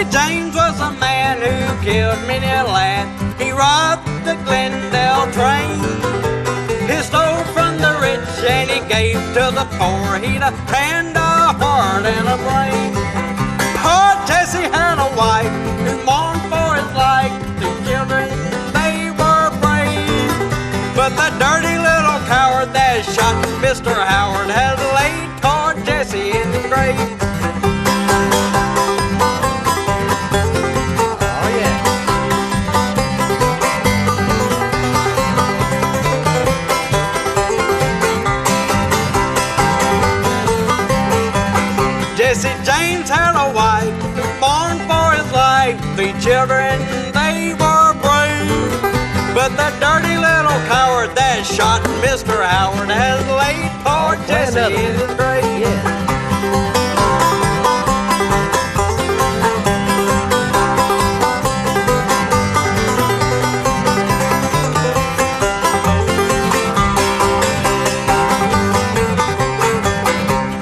Jesse James was a man who killed many a lad. He robbed the Glendale train. He stole from the rich and he gave to the poor. He'd a hand, a heart, and a brain. Oh, Jesse had a wife who mourned for his life. The children, they were brave. But the dirty little coward that shot Mr. Howard has laid poor Jesse in the grave. Oh, yeah. Jesse James had a wife who mourned for his life. 3 children, they were brave. But the dirty little coward that shot Mr. Howard has laid poor Jesse in his grave. Yeah.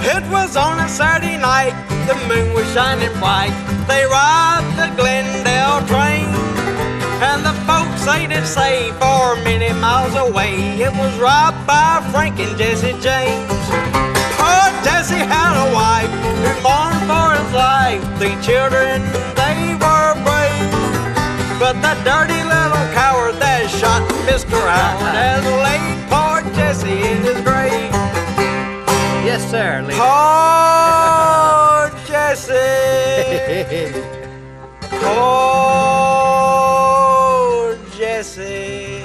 It was on a Saturday night, the moon was shining bright. They robbed the Glendale train. And the folks they did say for many miles away it was robbed by Frank and Jesse James. Oh, Jesse had a wife who mourned for his life. 3 children, they were brave. But the dirty little coward that shot Mr. Howard has laid poor Jesse in his grave. Yes, sir. Poor Jesse. Poor Jesse.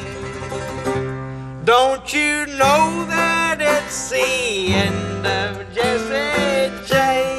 Don't you know that it's the end of Jesse James?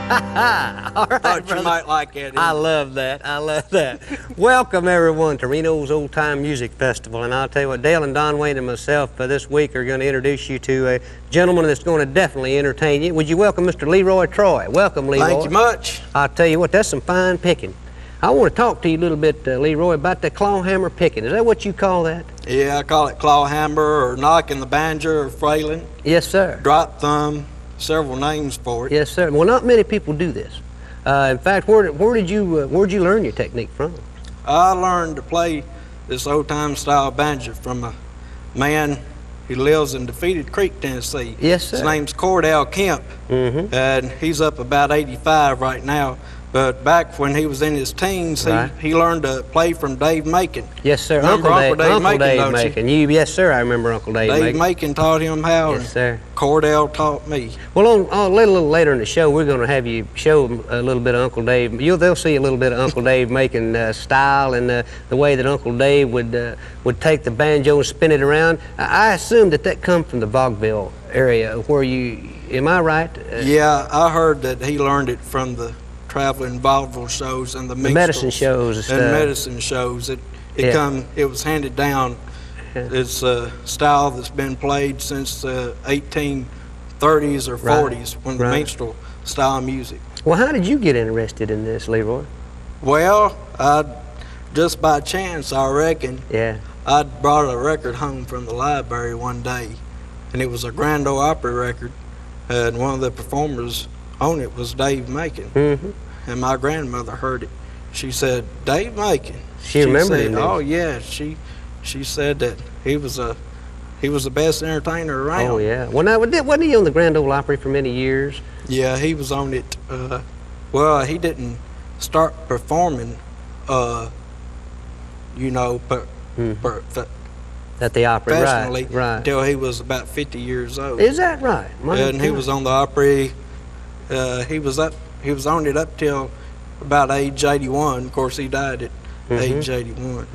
All right, Thought brother. you might like it. I love that. I love that. Welcome, everyone, to Reno's Old Time Music Festival. And I'll tell you what, Dale and Don Wayne and myself this week are going to introduce you to a gentleman that's going to definitely entertain you. Would you welcome Mr. Leroy Troy? Welcome, Leroy. Thank you much. I'll tell you what, that's some fine picking. I want to talk to you a little bit, Leroy, about the claw hammer picking. Is that what you call that? Yeah, I call it claw hammer or knocking the banjo or frailing. Yes, sir. Drop thumb, several names for it. Yes, sir. Well, not many people do this. In fact, where'd you learn your technique from? I learned to play this old-time style banjo from a man who lives in Defeated Creek, Tennessee. Yes, sir. His name's Cordell Kemp, and he's up about 85 right now. But back when he was in his teens, Right. he learned to play from Dave Macon. Yes, sir. Remember Uncle Dave Macon, don't you? Macon. Yes, sir. I remember Uncle Dave Dave Macon. Macon taught him how, Yes, sir. and Cordell taught me. Well, a little later in the show, we're going to have you show them a little bit of Uncle Dave. They'll see a little bit of Uncle Dave Macon style and the way that Uncle Dave would take the banjo and spin it around. I assume that come from the Vaudeville area where you. Am I right? Yeah, I heard that he learned it from the traveling vaudeville shows and the medicine shows and stuff. medicine shows. It was handed down. It's a style that's been played since the 1830s or 40s when the minstrel style music. Well, how did you get interested in this, Leroy? Well, just by chance, I reckon. Yeah. I brought a record home from the library one day, and it was a Grand Ole Opry record, and one of the performers on it was Dave Macon. And my grandmother heard it. She said, Dave Macon. She remembered him. Oh yeah, she said that he was the best entertainer around. Oh yeah. Well, now wasn't he on the Grand Ole Opry for many years? Yeah, he was on it. Well, he didn't start performing, at the Opry, professionally right. until he was about 50 years old. Is that right? And he was on the Opry. He was on it up till about age 81. Of course, he died at age 81.